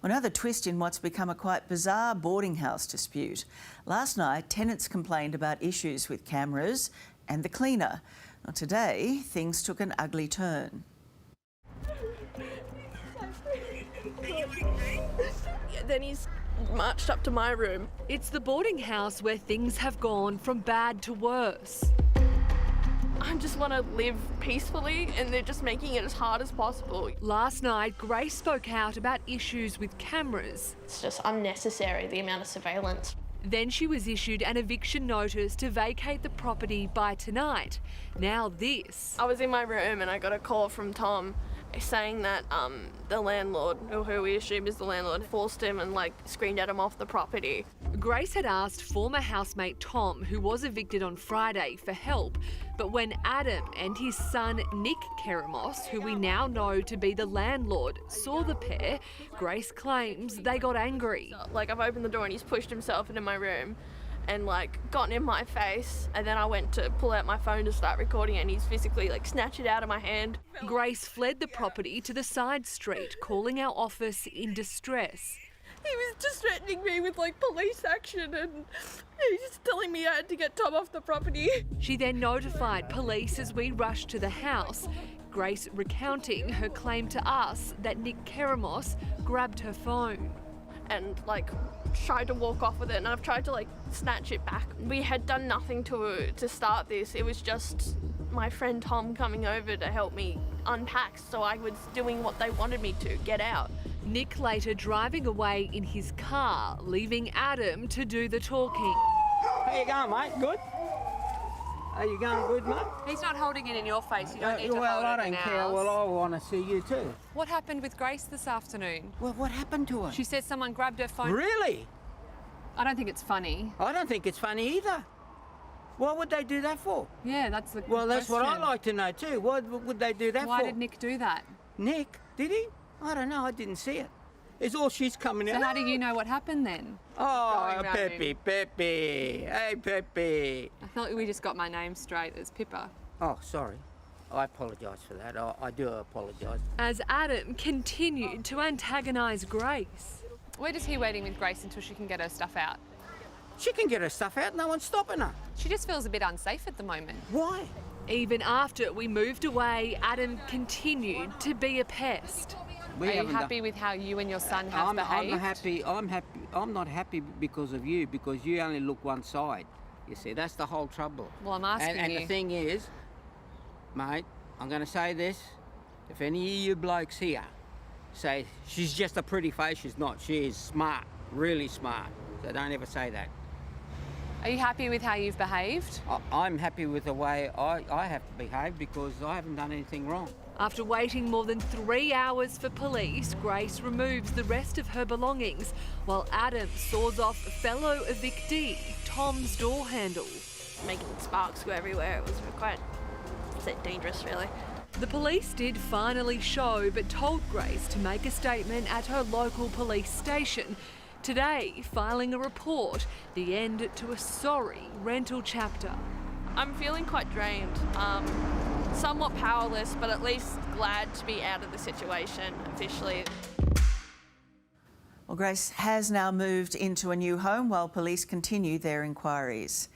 Another twist in what's become a quite bizarre boarding house dispute. Last night, tenants complained about issues with cameras and the cleaner. Well, today, things took an ugly turn. Then he's marched up to my room. It's the boarding house where things have gone from bad to worse. I just want to live peacefully and they're just making it as hard as possible. Last night, Grace spoke out about issues with cameras. It's just unnecessary, the amount of surveillance. Then she was issued an eviction notice to vacate the property by tonight. Now this. I was in my room and I got a call from Tom saying that the landlord, or who we assume is the landlord, forced him and screamed at him off the property. Grace had asked former housemate Tom, who was evicted on Friday, for help. But when Adam and his son Nick Keramos, who we now know to be the landlord, saw the pair, Grace claims they got angry. I've opened the door and he's pushed himself into my room and gotten in my face, and then I went to pull out my phone to start recording it and he's physically snatched it out of my hand. Grace fled the property to the side street, calling our office in distress. He was just threatening me with police action and he's telling me I had to get Tom off the property. She then notified police as we rushed to the house, Grace recounting her claim to us that Nick Keramos grabbed her phone. And tried to walk off with it, and I've tried to snatch it back. We had done nothing to start this. It was just my friend Tom coming over to help me unpack, so I was doing what they wanted me to, get out. Nick later driving away in his car, leaving Adam to do the talking. How you going, mate? Good? Are you going good, mate? He's not holding it in your face. You don't need to well, hold I it don't in care. ours. Well, I want to see you too. What happened with Grace this afternoon? Well, what happened to her? She said someone grabbed her phone. Really? I don't think it's funny. I don't think it's funny either. What would they do that for? Yeah, that's the Well, that's what I'd question. like to know too. What would they do that for? Why did Nick do that? Nick? Did he? I don't know. I didn't see it. It's all she's coming So out. how do you know what happened then? Oh, Going round Peppy, Peppy. Hey, Peppy. I thought we just got my name straight as Pippa. Oh, sorry. I apologise for that. I do apologise. As Adam continued to antagonise Grace. We're just here waiting with Grace until she can get her stuff out. She can get her stuff out. No one's stopping her. She just feels a bit unsafe at the moment. Why? Even after we moved away, Adam continued to be a pest. We Are you haven't happy with how you and your son have behaved? I'm happy. I'm not happy because of you, because you only look one side. You see, that's the whole trouble. Well, I'm asking and you. the thing is, mate, I'm going to say this. If any of you blokes here say she's just a pretty face, she's not. She is smart, really smart. So don't ever say that. Are you happy with how you've behaved? I'm happy with the way I have to behave because I haven't done anything wrong. After waiting more than 3 hours for police, Grace removes the rest of her belongings while Adam saws off fellow evictee Tom's door handle. Making sparks go everywhere. It was quite dangerous, really. The police did finally show, but told Grace to make a statement at her local police station. Today, filing a report, the end to a sorry rental chapter. I'm feeling quite drained, somewhat powerless, but at least glad to be out of the situation officially. Well, Grace has now moved into a new home while police continue their inquiries.